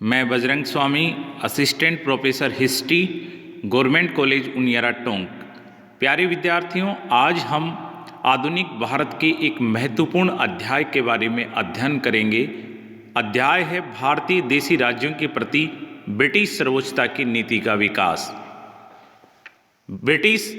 मैं Bajrang Swami, assistant professor history, government college Uniara Tonk. प्यारे विद्यार्थियों, आज हम आधुनिक भारत के एक महत्वपूर्ण अध्याय के बारे में अध्ययन करेंगे। अध्याय है भारतीय देशी राज्यों के प्रति ब्रिटिश सर्वोच्चता की नीति का विकास। ब्रिटिश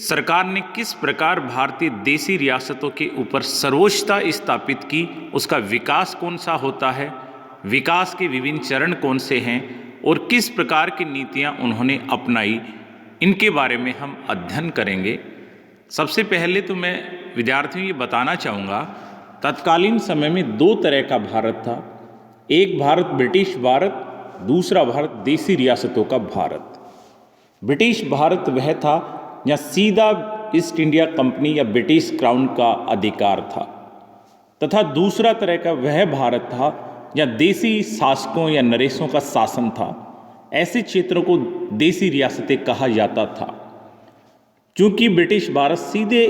सरकार ने किस प्रकार भारतीय देशी रियासतों के ऊपर सर्वोच्चता स्थापित की, उसका विकास कौन सा होता है, विकास के विभिन्न चरण कौन से हैं और किस प्रकार की नीतियां उन्होंने अपनाई, इनके बारे में हम अध्ययन करेंगे। सबसे पहले तो मैं विद्यार्थियों ये बताना चाहूँगा, तत्कालीन समय में दो तरह का भारत था। एक भारत ब्रिटिश भारत, दूसरा भारत देशी रियासतों का भारत। ब्रिटिश भारत वह था जहाँ सीधा ईस्ट इंडिया कंपनी या ब्रिटिश क्राउन का अधिकार था, तथा दूसरा तरह का वह भारत था जहाँ देशी शासकों या नरेशों का शासन था। ऐसे क्षेत्रों को देशी रियासतें कहा जाता था। चूंकि ब्रिटिश भारत सीधे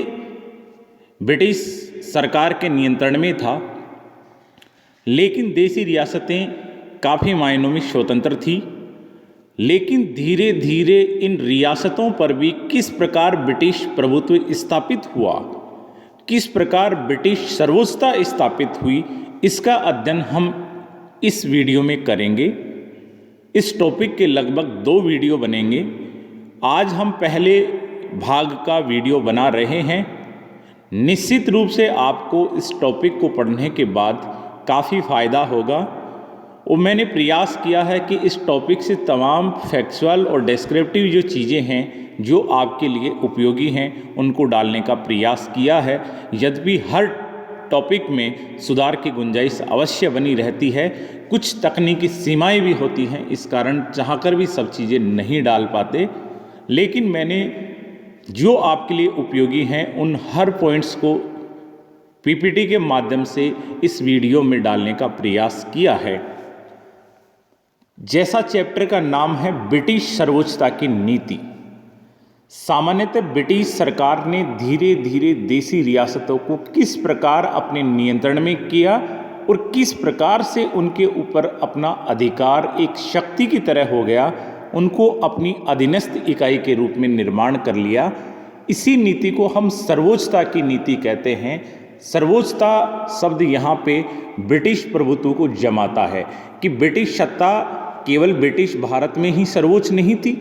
ब्रिटिश सरकार के नियंत्रण में था, लेकिन देशी रियासतें काफ़ी मायनों में स्वतंत्र थी। लेकिन धीरे धीरे इन रियासतों पर भी किस प्रकार ब्रिटिश प्रभुत्व स्थापित हुआ, किस प्रकार ब्रिटिश सर्वोच्चता स्थापित हुई, इसका अध्ययन हम इस वीडियो में करेंगे। इस टॉपिक के लगभग 2 वीडियो बनेंगे। आज हम पहले भाग का वीडियो बना रहे हैं। निश्चित रूप से आपको इस टॉपिक को पढ़ने के बाद काफ़ी फ़ायदा होगा और मैंने प्रयास किया है कि इस टॉपिक से तमाम फैक्चुअल और डिस्क्रिप्टिव जो चीज़ें हैं जो आपके लिए उपयोगी हैं, उनको डालने का प्रयास किया है। यद्यपि हर टॉपिक में सुधार की गुंजाइश अवश्य बनी रहती है, कुछ तकनीकी सीमाएं भी होती हैं, इस कारण चाहकर भी सब चीज़ें नहीं डाल पाते। लेकिन मैंने जो आपके लिए उपयोगी हैं उन हर पॉइंट्स को पीपीटी के माध्यम से इस वीडियो में डालने का प्रयास किया है। जैसा चैप्टर का नाम है ब्रिटिश सर्वोच्चता की नीति। सामान्यतः ब्रिटिश सरकार ने धीरे धीरे देशी रियासतों को किस प्रकार अपने नियंत्रण में किया और किस प्रकार से उनके ऊपर अपना अधिकार एक शक्ति की तरह हो गया, उनको अपनी अधीनस्थ इकाई के रूप में निर्माण कर लिया। इसी नीति को हम सर्वोच्चता की नीति कहते हैं। सर्वोच्चता शब्द यहाँ पे ब्रिटिश प्रभुत्व को जमाता है कि ब्रिटिश सत्ता केवल ब्रिटिश भारत में ही सर्वोच्च नहीं थी,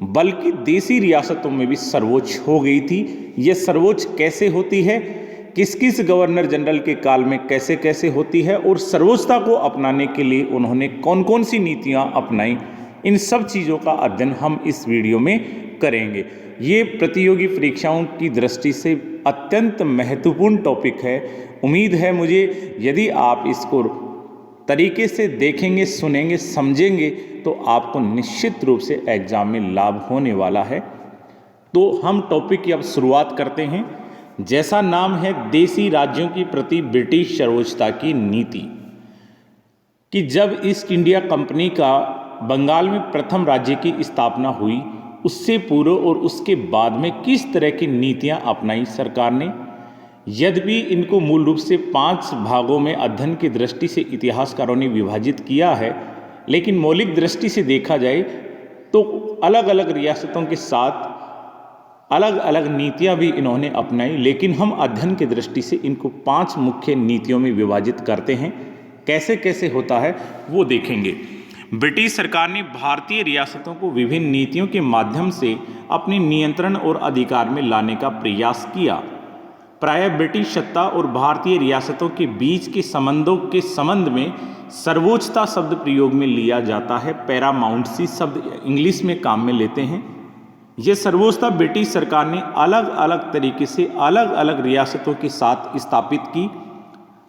बल्कि देशी रियासतों में भी सर्वोच्च हो गई थी। ये सर्वोच्च कैसे होती है, किस किस गवर्नर जनरल के काल में कैसे कैसे होती है और सर्वोच्चता को अपनाने के लिए उन्होंने कौन कौन सी नीतियां अपनाई, इन सब चीज़ों का अध्ययन हम इस वीडियो में करेंगे। ये प्रतियोगी परीक्षाओं की दृष्टि से अत्यंत महत्वपूर्ण टॉपिक है। उम्मीद है मुझे यदि आप इसको तरीके से देखेंगे, सुनेंगे, समझेंगे तो आपको निश्चित रूप से एग्जाम में लाभ होने वाला है। तो हम टॉपिक की अब शुरुआत करते हैं। जैसा नाम है देशी राज्यों की प्रति ब्रिटिश सर्वोच्चता की नीति, कि जब ईस्ट इंडिया कंपनी का बंगाल में प्रथम राज्य की स्थापना हुई, उससे पूर्व और उसके बाद में किस तरह की नीतियां अपनाई सरकार ने। यद्यपि इनको मूल रूप से 5 भागों में अध्ययन की दृष्टि से इतिहासकारों ने विभाजित किया है, लेकिन मौलिक दृष्टि से देखा जाए तो अलग अलग रियासतों के साथ अलग अलग नीतियां भी इन्होंने अपनाई। लेकिन हम अध्ययन की दृष्टि से इनको 5 मुख्य नीतियों में विभाजित करते हैं। कैसे कैसे होता है वो देखेंगे। ब्रिटिश सरकार ने भारतीय रियासतों को विभिन्न नीतियों के माध्यम से अपने नियंत्रण और अधिकार में लाने का प्रयास किया। प्रायः ब्रिटिश सत्ता और भारतीय रियासतों के बीच के संबंधों के संबंध में सर्वोच्चता शब्द प्रयोग में लिया जाता है। पैरामाउंटेसी शब्द इंग्लिश में काम में लेते हैं। यह सर्वोच्चता ब्रिटिश सरकार ने अलग अलग तरीके से अलग अलग रियासतों के साथ स्थापित की।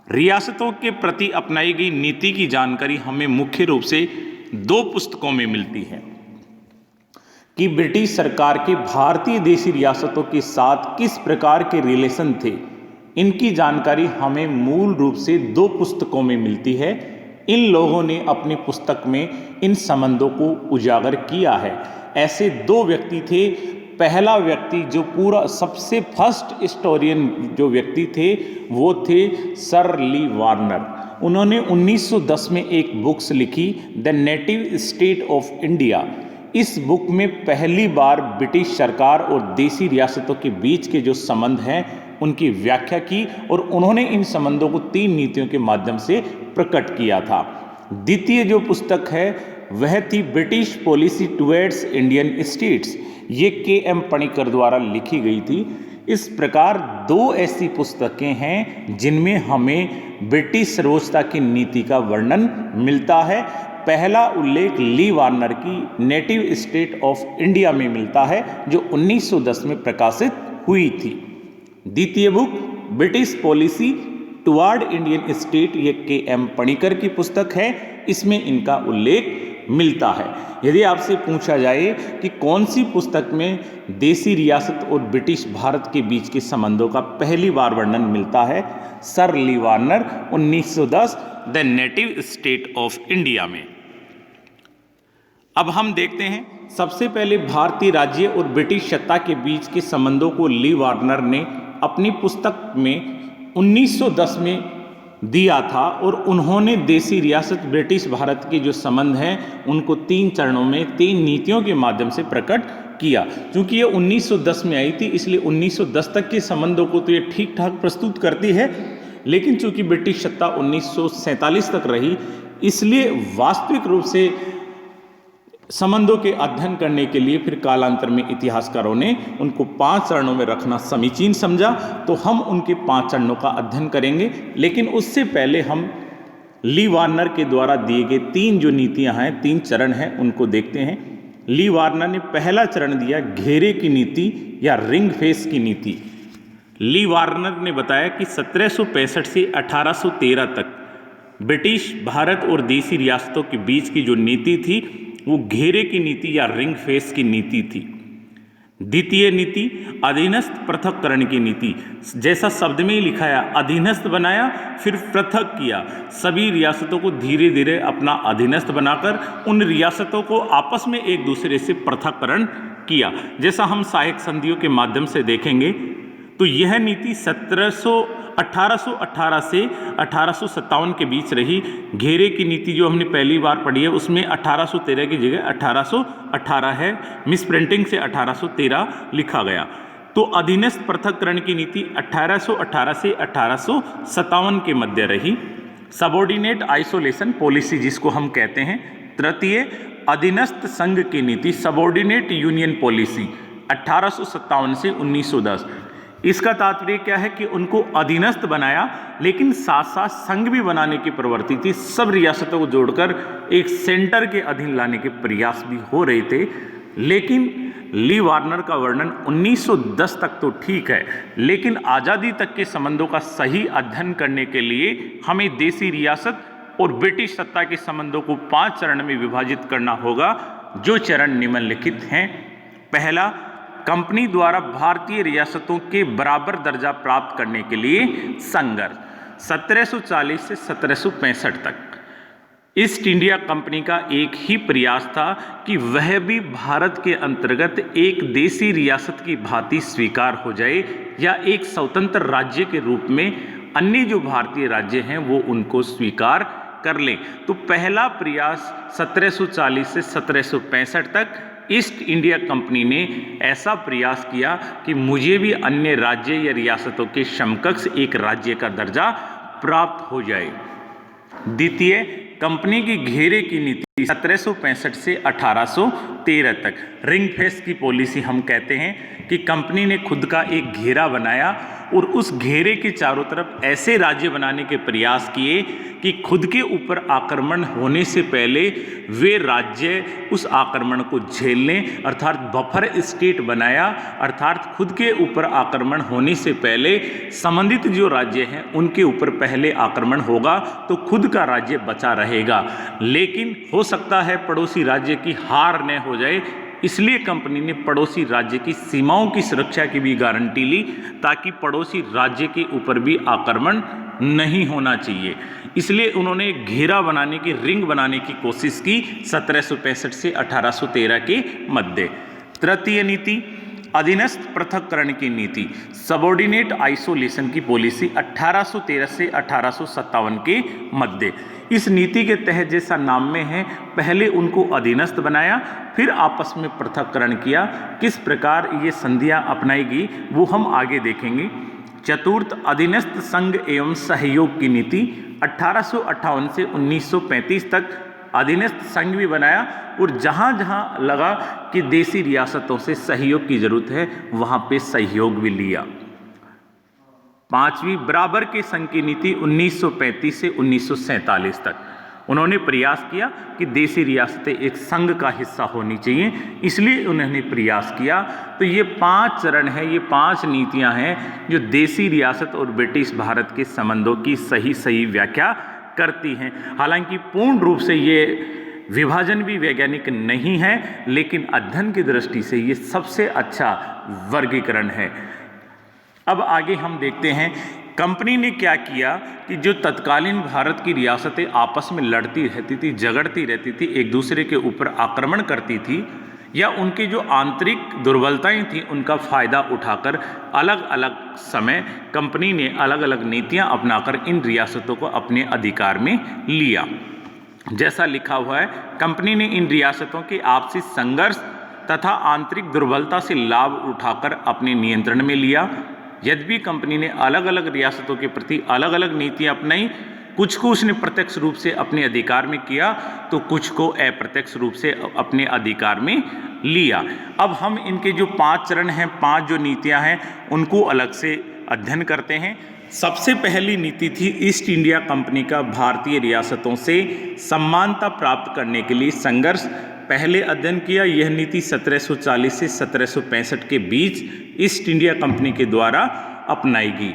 रियासतों के प्रति अपनाई गई नीति की जानकारी हमें मुख्य रूप से 2 पुस्तकों में मिलती है कि ब्रिटिश सरकार के भारतीय देशी रियासतों के साथ किस प्रकार के रिलेशन थे। इनकी जानकारी हमें मूल रूप से 2 पुस्तकों में मिलती है। इन लोगों ने अपनी पुस्तक में इन संबंधों को उजागर किया है। ऐसे 2 व्यक्ति थे। पहला व्यक्ति जो पूरा सबसे फर्स्ट हिस्टोरियन जो व्यक्ति थे वो थे सर ली वार्नर। उन्होंने 1910 में एक बुक्स लिखी, the native state of India. इस बुक में पहली बार ब्रिटिश सरकार और देसी रियासतों के बीच के जो संबंध हैं उनकी व्याख्या की और उन्होंने इन संबंधों को 3 नीतियों के माध्यम से प्रकट किया था। द्वितीय जो पुस्तक है वह थी British policy towards Indian states. ये के.एम. पणिकर द्वारा लिखी गई थी। इस प्रकार 2 ऐसी पुस्तकें हैं जिनमें हमें ब्रिटिश सर्वोच्चता की नीति का वर्णन मिलता है। पहला उल्लेख ली वार्नर की नेटिव स्टेट ऑफ इंडिया में मिलता है जो 1910 में प्रकाशित हुई थी। द्वितीय book British policy toward Indian state, ये के.एम. पणिकर की पुस्तक है, इसमें इनका उल्लेख मिलता है। यदि आपसे पूछा जाए कि कौन सी पुस्तक में देसी रियासत और ब्रिटिश भारत के बीच के संबंधों का पहली बार वर्णन मिलता है, sir Lee Warner 1910 the native state of India में। अब हम देखते हैं सबसे पहले भारतीय राज्य और ब्रिटिश सत्ता के बीच के संबंधों को ली वार्नर ने अपनी पुस्तक में 1910 में दिया था और उन्होंने देसी रियासत ब्रिटिश भारत के जो संबंध हैं उनको 3 चरणों में 3 नीतियों के माध्यम से प्रकट किया। क्योंकि ये 1910 में आई थी इसलिए 1910 तक के संबंधों को तो ये ठीक ठाक प्रस्तुत करती है, लेकिन चूंकि ब्रिटिश सत्ता 1947 तक रही इसलिए वास्तविक रूप से संबंधों के अध्ययन करने के लिए फिर कालांतर में इतिहासकारों ने उनको 5 चरणों में रखना समीचीन समझा। तो हम उनके 5 चरणों का अध्ययन करेंगे, लेकिन उससे पहले हम ली वार्नर के द्वारा दिए गए 3 जो नीतियां हैं, 3 चरण हैं, उनको देखते हैं। ली वार्नर ने पहला चरण दिया घेरे की नीति या रिंग फेस की नीति। ली वार्नर ने बताया कि 1765 से 1813 तक ब्रिटिश भारत और देसी रियासतों के बीच की जो नीति थी वो घेरे की नीति या रिंग फेस की नीति थी। द्वितीय नीति अधीनस्थ पृथक्करण की नीति, जैसा शब्द में ही लिखा है, अधीनस्थ बनाया फिर पृथक किया, सभी रियासतों को धीरे धीरे अपना अधीनस्थ बनाकर उन रियासतों को आपस में एक दूसरे से पृथक्करण किया। जैसा हम सहायक संधियों के माध्यम से देखेंगे तो यह नीति 1818 से 1857 के बीच रही। घेरे की नीति जो हमने पहली बार पढ़ी है उसमें 1813 की जगह 1818 है, मिस प्रिंटिंग से 1813 लिखा गया। तो अधीनस्थ पृथक्करण की नीति 1818 से 1857 के मध्य रही। सबऑर्डिनेट आइसोलेशन पॉलिसी जिसको हम कहते हैं। तृतीय अधीनस्थ संघ की नीति सबऑर्डिनेट यूनियन पॉलिसी 1857 से 1910। इसका तात्पर्य क्या है कि उनको अधीनस्थ बनाया लेकिन साथ साथ संघ भी बनाने की प्रवृत्ति थी, सब रियासतों को जोड़कर एक सेंटर के अधीन लाने के प्रयास भी हो रहे थे। लेकिन ली वार्नर का वर्णन 1910 तक तो ठीक है, लेकिन आज़ादी तक के संबंधों का सही अध्ययन करने के लिए हमें देसी रियासत और ब्रिटिश सत्ता के संबंधों को 5 चरण में विभाजित करना होगा, जो चरण निम्नलिखित हैं। पहला, कंपनी द्वारा भारतीय रियासतों के बराबर दर्जा प्राप्त करने के लिए संघर्ष 1740 से 1765 तक। ईस्ट इंडिया कंपनी का एक ही प्रयास था कि वह भी भारत के अंतर्गत एक देसी रियासत की भांति स्वीकार हो जाए या एक स्वतंत्र राज्य के रूप में अन्य जो भारतीय राज्य हैं वो उनको स्वीकार कर लें। तो पहला प्रयास 1740 से 1765 तक ईस्ट इंडिया कंपनी ने ऐसा प्रयास किया कि मुझे भी अन्य राज्य या रियासतों के समकक्ष एक राज्य का दर्जा प्राप्त हो जाए। द्वितीय, कंपनी की घेरे की नीति 1765 से 1813 तक, रिंग फेंस की पॉलिसी हम कहते हैं कि कंपनी ने खुद का एक घेरा बनाया और उस घेरे के चारों तरफ ऐसे राज्य बनाने के प्रयास किए कि खुद के ऊपर आक्रमण होने से पहले वे राज्य उस आक्रमण को झेल लें, अर्थात बफर स्टेट बनाया। अर्थात खुद के ऊपर आक्रमण होने से पहले संबंधित जो राज्य हैं उनके ऊपर पहले आक्रमण होगा तो खुद का राज्य बचा रहेगा, लेकिन हो सकता है पड़ोसी राज्य की हार न हो जाए, इसलिए कंपनी ने पड़ोसी राज्य की सीमाओं की सुरक्षा की भी गारंटी ली ताकि पड़ोसी राज्य के ऊपर भी आक्रमण नहीं होना चाहिए। इसलिए उन्होंने घेरा बनाने की, रिंग बनाने की कोशिश की 1765 से 1813 के मध्य। तृतीय नीति अधीनस्थ पृथक्करण की नीति, सबऑर्डिनेट आइसोलेशन की पॉलिसी 1813 से 1857 के मध्य। इस नीति के तहत जैसा नाम में है, पहले उनको अधीनस्थ बनाया, फिर आपस में पृथक्करण किया। किस प्रकार ये संधियां अपनाएगी वो हम आगे देखेंगे। चतुर्थ, अधीनस्थ संघ एवं सहयोग की नीति 1858 से 1935 तक अधीनस्थ संघ भी बनाया और जहाँ जहाँ लगा कि देसी रियासतों से सहयोग की जरूरत है वहाँ पे सहयोग भी लिया। पांचवी, बराबर के संघ की नीति 1935 से 1947 तक उन्होंने प्रयास किया कि देसी रियासतें एक संघ का हिस्सा होनी चाहिए, इसलिए उन्होंने प्रयास किया। तो ये 5 चरण हैं, ये 5 नीतियां हैं जो देसी रियासत और ब्रिटिश भारत के संबंधों की सही व्याख्या करती हैं। हालांकि पूर्ण रूप से ये विभाजन भी वैज्ञानिक नहीं है, लेकिन अध्ययन की दृष्टि से ये सबसे अच्छा वर्गीकरण है। अब आगे हम देखते हैं कंपनी ने क्या किया कि जो तत्कालीन भारत की रियासतें आपस में लड़ती रहती थी, झगड़ती रहती थी, एक दूसरे के ऊपर आक्रमण करती थी, या उनकी जो आंतरिक दुर्बलताएं थी उनका फ़ायदा उठाकर अलग अलग समय कंपनी ने अलग अलग नीतियां अपनाकर इन रियासतों को अपने अधिकार में लिया। जैसा लिखा हुआ है, कंपनी ने इन रियासतों के आपसी संघर्ष तथा आंतरिक दुर्बलता से लाभ उठाकर अपने नियंत्रण में लिया। यद्यपि कंपनी ने अलग अलग रियासतों के प्रति अलग अलग नीतियां अपनाई, कुछ को उसने प्रत्यक्ष रूप से अपने अधिकार में किया तो कुछ को अप्रत्यक्ष रूप से अपने अधिकार में लिया। अब हम इनके जो 5 चरण हैं, 5 जो नीतियां हैं, उनको अलग से अध्ययन करते हैं। सबसे पहली नीति थी ईस्ट इंडिया कंपनी का भारतीय रियासतों से समानता प्राप्त करने के लिए संघर्ष। पहले अध्ययन किया, यह नीति 1740 से 1765 के बीच ईस्ट इंडिया कंपनी के द्वारा अपनाई गई।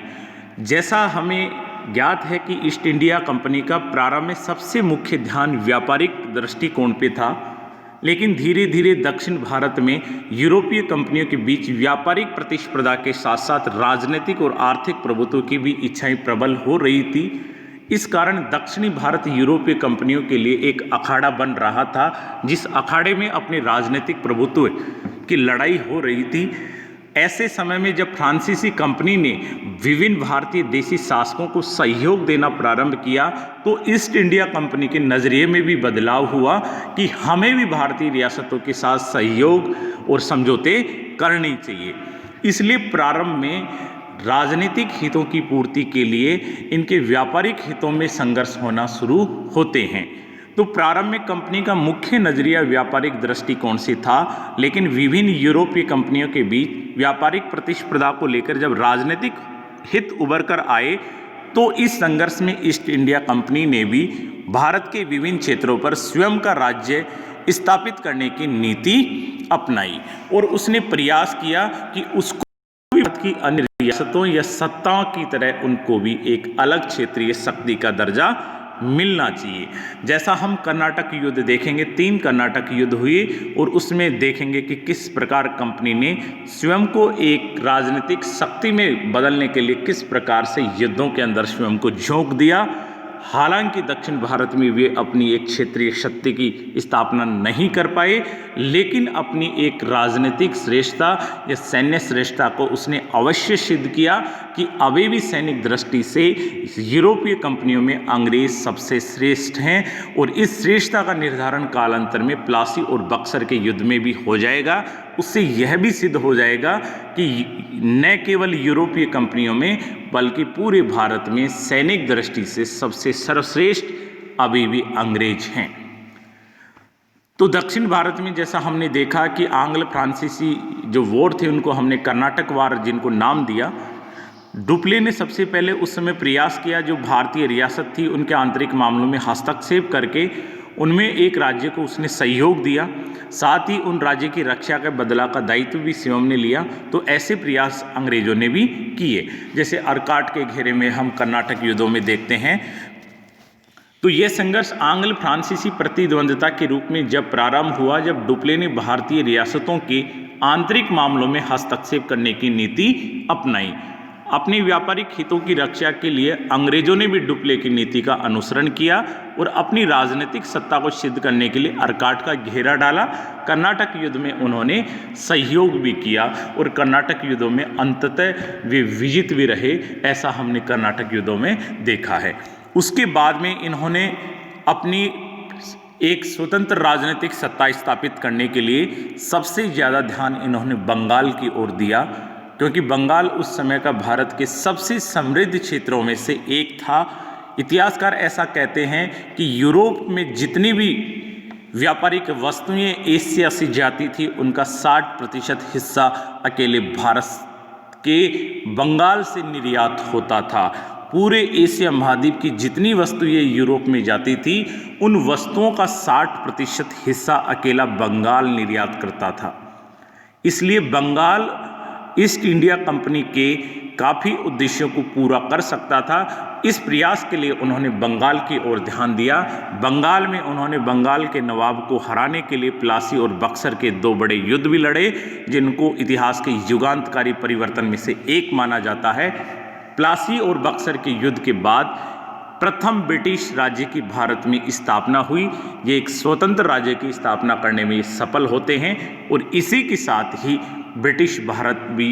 जैसा हमें ज्ञात है कि ईस्ट इंडिया कंपनी का प्रारंभ में सबसे मुख्य ध्यान व्यापारिक दृष्टिकोण पे था, लेकिन धीरे धीरे दक्षिण भारत में यूरोपीय कंपनियों के बीच व्यापारिक प्रतिस्पर्धा के साथ साथ राजनीतिक और आर्थिक प्रभुत्व की भी इच्छाएं प्रबल हो रही थी। इस कारण दक्षिणी भारत यूरोपीय कंपनियों के लिए एक अखाड़ा बन रहा था, जिस अखाड़े में अपने राजनीतिक प्रभुत्व की लड़ाई हो रही थी। ऐसे समय में जब फ्रांसीसी कंपनी ने विभिन्न भारतीय देशी शासकों को सहयोग देना प्रारंभ किया तो ईस्ट इंडिया कंपनी के नज़रिए में भी बदलाव हुआ कि हमें भी भारतीय रियासतों के साथ सहयोग और समझौते करने चाहिए। इसलिए प्रारंभ में राजनीतिक हितों की पूर्ति के लिए इनके व्यापारिक हितों में संघर्ष होना शुरू होते हैं। तो प्रारंभ में कंपनी का मुख्य नजरिया व्यापारिक दृष्टिकोण से था, लेकिन विभिन्न यूरोपीय कंपनियों के बीच व्यापारिक प्रतिस्पर्धा को लेकर जब राजनीतिक हित उभर कर आए तो इस संघर्ष में ईस्ट इंडिया कंपनी ने भी भारत के विभिन्न क्षेत्रों पर स्वयं का राज्य स्थापित करने की नीति अपनाई और उसने प्रयास किया कि उसको भारत की अन्य रियासतों या सत्ताओं की तरह उनको भी एक अलग क्षेत्रीय शक्ति का दर्जा मिलना चाहिए। जैसा हम कर्नाटक युद्ध देखेंगे, 3 कर्नाटक युद्ध हुए और उसमें देखेंगे कि किस प्रकार कंपनी ने स्वयं को एक राजनीतिक शक्ति में बदलने के लिए किस प्रकार से युद्धों के अंदर स्वयं को झोंक दिया। हालांकि दक्षिण भारत में वे अपनी एक क्षेत्रीय शक्ति की स्थापना नहीं कर पाए, लेकिन अपनी एक राजनीतिक श्रेष्ठता या सैन्य श्रेष्ठता को उसने अवश्य सिद्ध किया कि अभी भी सैनिक दृष्टि से यूरोपीय कंपनियों में अंग्रेज सबसे श्रेष्ठ हैं और इस श्रेष्ठता का निर्धारण कालांतर में प्लासी और बक्सर के युद्ध में भी हो जाएगा। उससे यह भी सिद्ध हो जाएगा कि न केवल यूरोपीय कंपनियों में बल्कि पूरे भारत में सैनिक दृष्टि से सबसे सर्वश्रेष्ठ अभी भी अंग्रेज हैं। तो दक्षिण भारत में जैसा हमने देखा कि आंग्ल फ्रांसीसी जो वॉर थे उनको हमने कर्नाटक वार जिनको नाम दिया, डुप्ले ने सबसे पहले उस समय प्रयास किया जो भारतीय रियासत थी उनके आंतरिक मामलों में हस्तक्षेप करके उनमें एक राज्य को उसने सहयोग दिया, साथ ही उन राज्य की रक्षा के बदला का दायित्व भी स्वयं ने लिया। तो ऐसे प्रयास अंग्रेजों ने भी किए, जैसे अर्काट के घेरे में हम कर्नाटक युद्धों में देखते हैं। तो यह संघर्ष आंग्ल फ्रांसीसी प्रतिद्वंद्विता के रूप में जब प्रारंभ हुआ, जब डुप्ले ने भारतीय रियासतों के आंतरिक मामलों में हस्तक्षेप करने की नीति अपनाई। अपनी व्यापारिक हितों की रक्षा के लिए अंग्रेजों ने भी डुप्ले की नीति का अनुसरण किया और अपनी राजनीतिक सत्ता को सिद्ध करने के लिए अर्काट का घेरा डाला। कर्नाटक युद्ध में उन्होंने सहयोग भी किया और कर्नाटक युद्धों में अंततः वे विजित भी रहे, ऐसा हमने कर्नाटक युद्धों में देखा है। उसके बाद में इन्होंने अपनी एक स्वतंत्र राजनीतिक सत्ता स्थापित करने के लिए सबसे ज़्यादा ध्यान इन्होंने बंगाल की ओर दिया, क्योंकि बंगाल उस समय का भारत के सबसे समृद्ध क्षेत्रों में से एक था। इतिहासकार ऐसा कहते हैं कि यूरोप में जितनी भी व्यापारिक वस्तुएं एशिया से जाती थी उनका 60% हिस्सा अकेले भारत के बंगाल से निर्यात होता था। पूरे एशिया महाद्वीप की जितनी वस्तुएं यूरोप में जाती थी उन वस्तुओं का 60% हिस्सा अकेला बंगाल निर्यात करता था। इसलिए बंगाल ईस्ट इंडिया कंपनी के काफ़ी उद्देश्यों को पूरा कर सकता था। इस प्रयास के लिए उन्होंने बंगाल की ओर ध्यान दिया। बंगाल में उन्होंने बंगाल के नवाब को हराने के लिए प्लासी और बक्सर के 2 बड़े युद्ध भी लड़े, जिनको इतिहास के युगांतकारी परिवर्तन में से एक माना जाता है। प्लासी और बक्सर के युद्ध के बाद प्रथम ब्रिटिश राज्य की भारत में स्थापना हुई। ये एक स्वतंत्र राज्य की स्थापना करने में सफल होते हैं और इसी के साथ ही ब्रिटिश भारत भी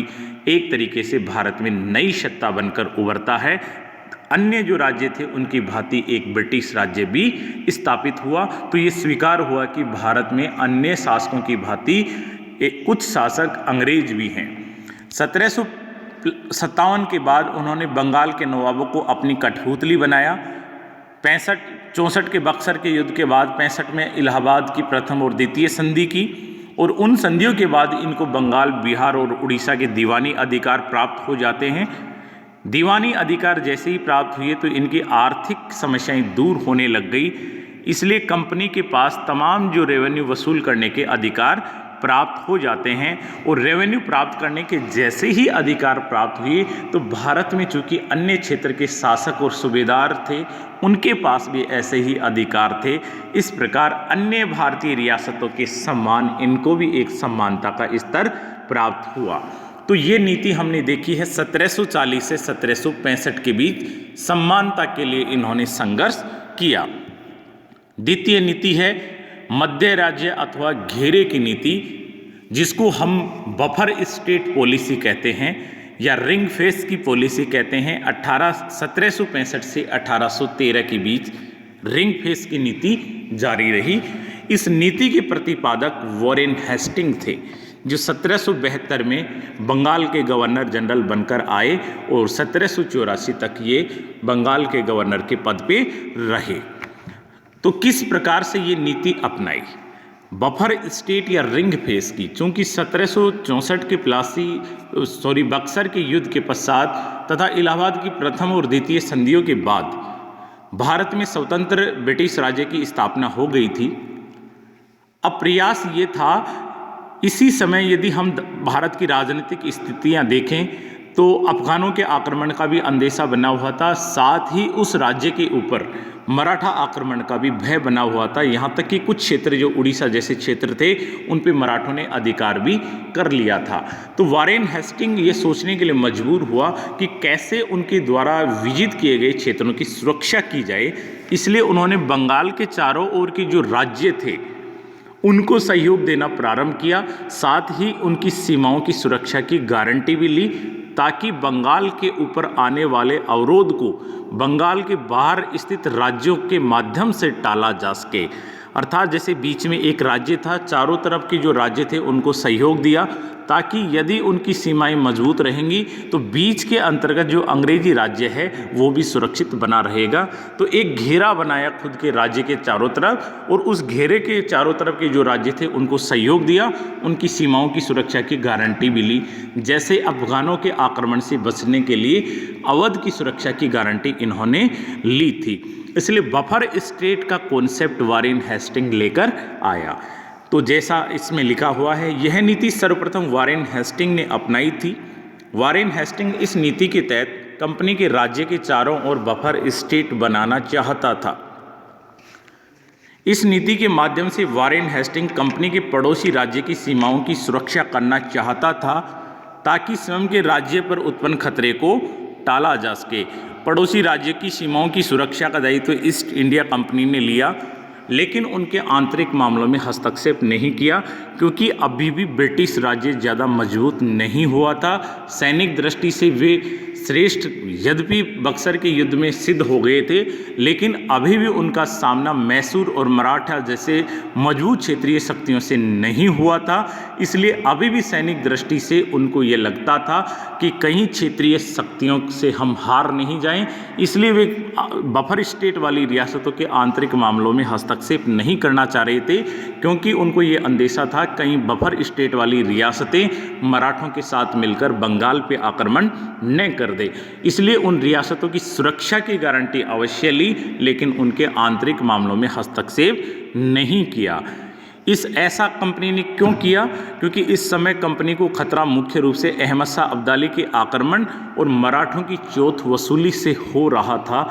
एक तरीके से भारत में नई सत्ता बनकर उभरता है। अन्य जो राज्य थे उनकी भांति एक ब्रिटिश राज्य भी स्थापित हुआ। तो ये स्वीकार हुआ कि भारत में अन्य शासकों की भांति कुछ शासक अंग्रेज भी हैं। 1757 के बाद उन्होंने बंगाल के नवाबों को अपनी कठपुतली बनाया। 64 के बक्सर के युद्ध के बाद 65 में इलाहाबाद की प्रथम और द्वितीय संधि की और उन संधियों के बाद इनको बंगाल, बिहार और उड़ीसा के दीवानी अधिकार प्राप्त हो जाते हैं। दीवानी अधिकार जैसे ही प्राप्त हुए तो इनकी आर्थिक समस्याएं दूर होने लग गई, इसलिए कंपनी के पास तमाम जो रेवेन्यू वसूल करने के अधिकार प्राप्त हो जाते हैं। और रेवेन्यू प्राप्त करने के जैसे ही अधिकार प्राप्त हुए तो भारत में चूंकि अन्य क्षेत्र के शासक और सूबेदार थे उनके पास भी ऐसे ही अधिकार थे। इस प्रकार अन्य भारतीय रियासतों के सम्मान इनको भी एक समानता का स्तर प्राप्त हुआ। तो ये नीति हमने देखी है 1740 से 1765 के बीच समानता के लिए इन्होंने संघर्ष किया। द्वितीय नीति है मध्य राज्य अथवा घेरे की नीति, जिसको हम बफर स्टेट पॉलिसी कहते हैं या रिंग फेंस की पॉलिसी कहते हैं। 1765 से 1813 के बीच रिंग फेंस की नीति जारी रही। इस नीति के प्रतिपादक वॉरेन हेस्टिंग थे, जो 1772 में बंगाल के गवर्नर जनरल बनकर आए और 1784 तक ये बंगाल के गवर्नर के पद पे रहे। तो किस प्रकार से ये नीति अपनाई? बफर स्टेट या रिंग फेंस की, चूंकि 1764 के बक्सर के युद्ध के पश्चात तथा इलाहाबाद की प्रथम और द्वितीय संधियों के बाद भारत में स्वतंत्र ब्रिटिश राज्य की स्थापना हो गई थी। अब प्रयास ये था, इसी समय यदि हम भारत की राजनीतिक स्थितियां देखें तो अफगानों के आक्रमण का भी अंदेशा बना हुआ था, साथ ही उस राज्य के ऊपर मराठा आक्रमण का भी भय बना हुआ था। यहाँ तक कि कुछ क्षेत्र जो उड़ीसा जैसे क्षेत्र थे उन पे मराठों ने अधिकार भी कर लिया था। तो वॉरेन हेस्टिंग ये सोचने के लिए मजबूर हुआ कि कैसे उनके द्वारा विजित किए गए क्षेत्रों की सुरक्षा की जाए। इसलिए उन्होंने बंगाल के चारों ओर के जो राज्य थे उनको सहयोग देना प्रारंभ किया, साथ ही उनकी सीमाओं की सुरक्षा की गारंटी भी ली, ताकि बंगाल के ऊपर आने वाले अवरोध को बंगाल के बाहर स्थित राज्यों के माध्यम से टाला जा सके। अर्थात जैसे बीच में एक राज्य था, चारों तरफ के जो राज्य थे उनको सहयोग दिया, ताकि यदि उनकी सीमाएं मजबूत रहेंगी तो बीच के अंतर्गत जो अंग्रेजी राज्य है वो भी सुरक्षित बना रहेगा। तो एक घेरा बनाया खुद के राज्य के चारों तरफ और उस घेरे के चारों तरफ के जो राज्य थे उनको सहयोग दिया, उनकी सीमाओं की सुरक्षा की गारंटी भी ली। जैसे अफगानों के आक्रमण से बचने के लिए अवध की सुरक्षा की गारंटी इन्होंने ली थी। इसलिए बफर स्टेट का कॉन्सेप्ट वॉरेन हेस्टिंग लेकर आया। तो जैसा इसमें लिखा हुआ है, यह नीति सर्वप्रथम वॉरेन हेस्टिंग ने अपनाई थी। वॉरेन हेस्टिंग इस नीति के तहत कंपनी के राज्य के चारों ओर बफर स्टेट बनाना चाहता था। इस नीति के माध्यम से वॉरेन हेस्टिंग कंपनी के पड़ोसी राज्य की सीमाओं की सुरक्षा करना चाहता था। ताकि स्वयं के राज्य पर उत्पन्न खतरे को टाला जा सके। पड़ोसी राज्य की सीमाओं की सुरक्षा का दायित्व ईस्ट इंडिया कंपनी ने लिया, लेकिन उनके आंतरिक मामलों में हस्तक्षेप नहीं किया, क्योंकि अभी भी ब्रिटिश राज्य ज़्यादा मजबूत नहीं हुआ था। सैनिक दृष्टि से वे श्रेष्ठ यद्यपि बक्सर के युद्ध में सिद्ध हो गए थे, लेकिन अभी भी उनका सामना मैसूर और मराठा जैसे मजबूत क्षेत्रीय शक्तियों से नहीं हुआ था। इसलिए अभी भी सैनिक दृष्टि से उनको ये लगता था कि कहीं क्षेत्रीय शक्तियों से हम हार नहीं जाएं, इसलिए वे बफर स्टेट वाली रियासतों के आंतरिक मामलों में हस्तक्षेप नहीं करना चाह रहे थे, क्योंकि उनको ये अंदेशा था कहीं बफर स्टेट वाली रियासतें मराठों के साथ मिलकर बंगाल पे आक्रमण न कर दे। इसलिए उन रियासतों की सुरक्षा की गारंटी अवश्य ली, लेकिन उनके आंतरिक मामलों में हस्तक्षेप नहीं किया। ऐसा कंपनी ने क्यों किया? क्योंकि इस समय कंपनी को खतरा मुख्य रूप से अहमद शाह अब्दाली के आक्रमण और मराठों की चौथ वसूली से हो रहा था।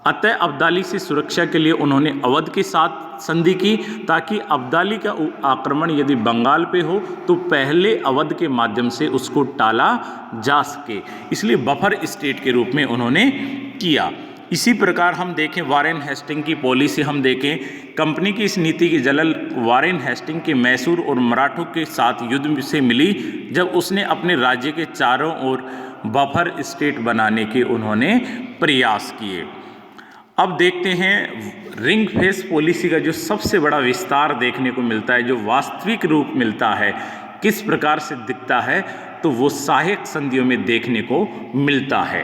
अतः अब्दाली से सुरक्षा के लिए उन्होंने अवध के साथ संधि की, ताकि अब्दाली का आक्रमण यदि बंगाल पे हो तो पहले अवध के माध्यम से उसको टाला जा सके। इसलिए बफर स्टेट के रूप में उन्होंने किया। इसी प्रकार हम देखें वारेन हेस्टिंग की पॉलिसी, हम देखें कंपनी की इस नीति की जलल वारेन हेस्टिंग के मैसूर और मराठों के साथ युद्ध से मिली, जब उसने अपने राज्य के चारों ओर बफर स्टेट बनाने के उन्होंने प्रयास किए। अब देखते हैं रिंग फेंस पॉलिसी का जो सबसे बड़ा विस्तार देखने को मिलता है, जो वास्तविक रूप मिलता है, किस प्रकार से दिखता है, तो वो सहायक संधियों में देखने को मिलता है।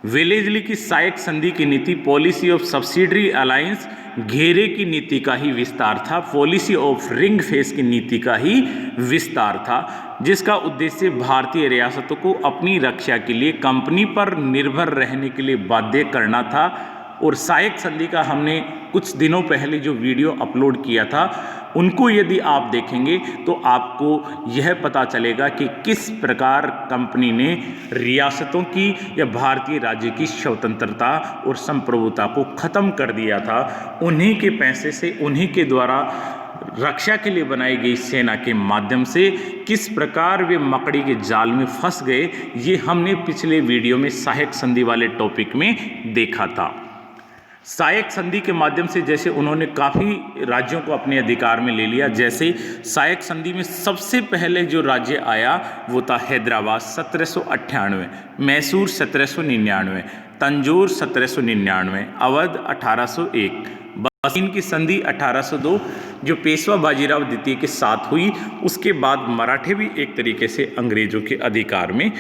वेलेस्ली की सहायक संधि की नीति पॉलिसी ऑफ सब्सिडरी अलायंस घेरे की नीति का ही विस्तार था, पॉलिसी ऑफ रिंग फेंस की नीति का ही विस्तार था, जिसका उद्देश्य भारतीय रियासतों को अपनी रक्षा के लिए कंपनी पर निर्भर रहने के लिए बाध्य करना था। और सहायक संधि का हमने कुछ दिनों पहले जो वीडियो अपलोड किया था, उनको यदि आप देखेंगे तो आपको यह पता चलेगा कि किस प्रकार कंपनी ने रियासतों की या भारतीय राज्य की स्वतंत्रता और संप्रभुता को ख़त्म कर दिया था। उन्हीं के पैसे से, उन्हीं के द्वारा रक्षा के लिए बनाई गई सेना के माध्यम से किस प्रकार वे मकड़ी के जाल में फंस गए, ये हमने पिछले वीडियो में सहायक संधि वाले टॉपिक में देखा था। सहायक संधि के माध्यम से जैसे उन्होंने काफ़ी राज्यों को अपने अधिकार में ले लिया। जैसे सहायक संधि में सबसे पहले जो राज्य आया वो था हैदराबाद 1798, मैसूर 1799, तंजौर 1799, अवध 1801, बसीन की संधि 1802 जो पेशवा बाजीराव द्वितीय के साथ हुई। उसके बाद मराठे भी एक तरीके से अंग्रेजों के अधिकार में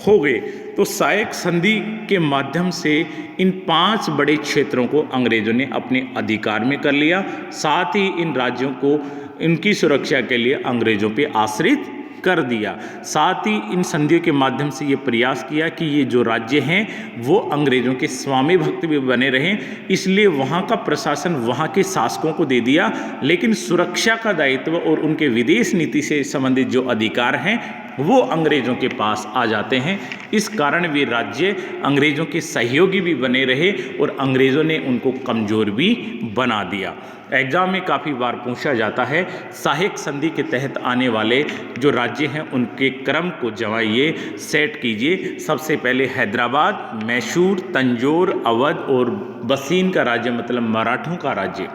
हो गए। तो सहायक संधि के माध्यम से इन 5 बड़े क्षेत्रों को अंग्रेजों ने अपने अधिकार में कर लिया। साथ ही इन राज्यों को इनकी सुरक्षा के लिए अंग्रेजों पे आश्रित कर दिया। साथ ही इन संधियों के माध्यम से ये प्रयास किया कि ये जो राज्य हैं वो अंग्रेजों के स्वामी भक्त भी बने रहें, इसलिए वहाँ का प्रशासन वहाँ के शासकों को दे दिया, लेकिन सुरक्षा का दायित्व और उनके विदेश नीति से संबंधित जो अधिकार हैं वो अंग्रेजों के पास आ जाते हैं। इस कारण वे राज्य अंग्रेजों के सहयोगी भी बने रहे और अंग्रेजों ने उनको कमज़ोर भी बना दिया। एग्जाम में काफ़ी बार पूछा जाता है, सहायक संधि के तहत आने वाले जो राज्य हैं उनके क्रम को जमाइए, सेट कीजिए। सबसे पहले हैदराबाद, मैसूर, तंजौर, अवध और बसीन का राज्य मतलब मराठों का राज्य।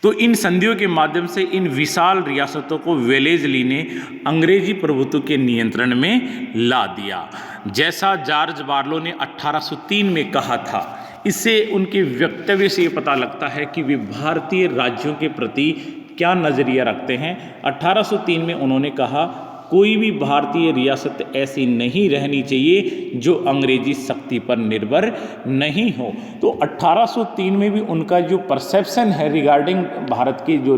तो इन संधियों के माध्यम से इन विशाल रियासतों को वेलेस्ली ने अंग्रेजी प्रभुत्व के नियंत्रण में ला दिया, जैसा जॉर्ज बार्लो ने 1803 में कहा था। इससे उनके वक्तव्य से ये पता लगता है कि वे भारतीय राज्यों के प्रति क्या नज़रिया रखते हैं। 1803 में उन्होंने कहा, कोई भी भारतीय रियासत ऐसी नहीं रहनी चाहिए जो अंग्रेजी शक्ति पर निर्भर नहीं हो। तो 1803 में भी उनका जो परसेप्शन है रिगार्डिंग भारत के जो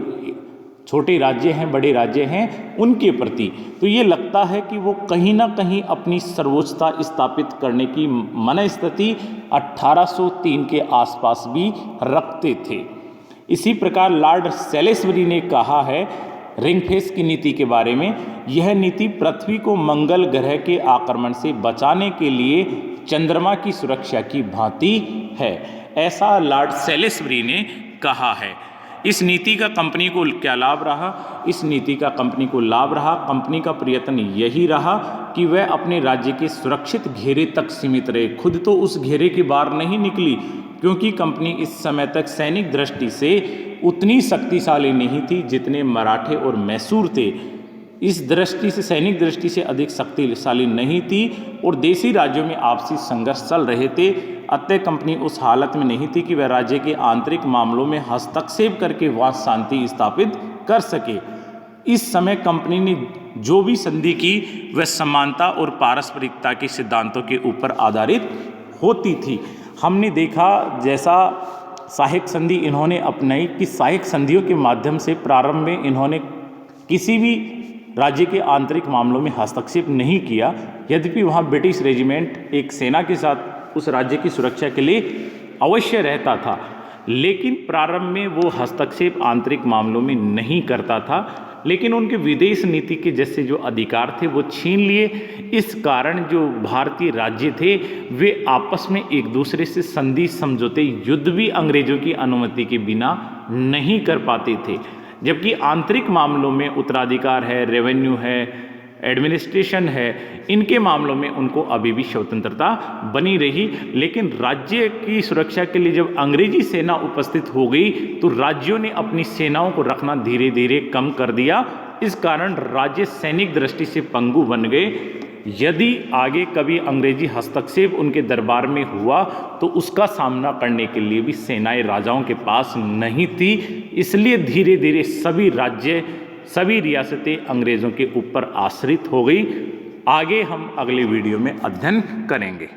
छोटे राज्य हैं, बड़े राज्य हैं, उनके प्रति, तो ये लगता है कि वो कहीं ना कहीं अपनी सर्वोच्चता स्थापित करने की मनस्थिति 1803 के आसपास भी रखते थे। इसी प्रकार लॉर्ड सेलिसबरी ने कहा है रिंग फेंस की नीति के बारे में, यह नीति पृथ्वी को मंगल ग्रह के आक्रमण से बचाने के लिए चंद्रमा की सुरक्षा की भांति है, ऐसा लॉर्ड सेलिसबरी ने कहा है। इस नीति का कंपनी को क्या लाभ रहा? इस नीति का कंपनी को लाभ रहा, कंपनी का प्रयत्न यही रहा कि वह अपने राज्य के सुरक्षित घेरे तक सीमित रहे, खुद तो उस घेरे के बाहर नहीं निकली, क्योंकि कंपनी इस समय तक सैनिक दृष्टि से उतनी शक्तिशाली नहीं थी जितने मराठे और मैसूर थे। इस दृष्टि से, सैनिक दृष्टि से अधिक शक्तिशाली नहीं थी और देशी राज्यों में आपसी संघर्ष चल रहे थे। अतः कंपनी उस हालत में नहीं थी कि वह राज्य के आंतरिक मामलों में हस्तक्षेप करके वहाँ शांति स्थापित कर सके। इस समय कंपनी ने जो भी संधि की वह समानता और पारस्परिकता के सिद्धांतों के ऊपर आधारित होती थी। हमने देखा जैसा सहायक संधि इन्होंने अपनाई कि सहायक संधियों के माध्यम से प्रारंभ में इन्होंने किसी भी राज्य के आंतरिक मामलों में हस्तक्षेप नहीं किया, यद्यपि वहाँ ब्रिटिश रेजिमेंट एक सेना के साथ उस राज्य की सुरक्षा के लिए अवश्य रहता था, लेकिन प्रारंभ में वो हस्तक्षेप आंतरिक मामलों में नहीं करता था। लेकिन उनके विदेश नीति के जैसे जो अधिकार थे वो छीन लिए। इस कारण जो भारतीय राज्य थे वे आपस में एक दूसरे से संधि समझौते, युद्ध भी अंग्रेजों की अनुमति के बिना नहीं कर पाते थे। जबकि आंतरिक मामलों में उत्तराधिकार है, रेवेन्यू है, एडमिनिस्ट्रेशन है, इनके मामलों में उनको अभी भी स्वतंत्रता बनी रही। लेकिन राज्य की सुरक्षा के लिए जब अंग्रेजी सेना उपस्थित हो गई तो राज्यों ने अपनी सेनाओं को रखना धीरे धीरे कम कर दिया। इस कारण राज्य सैनिक दृष्टि से पंगु बन गए। यदि आगे कभी अंग्रेजी हस्तक्षेप उनके दरबार में हुआ तो उसका सामना करने के लिए भी सेनाएं राजाओं के पास नहीं थी। इसलिए धीरे धीरे सभी राज्य, सभी रियासतें अंग्रेज़ों के ऊपर आश्रित हो गई। आगे हम अगले वीडियो में अध्ययन करेंगे।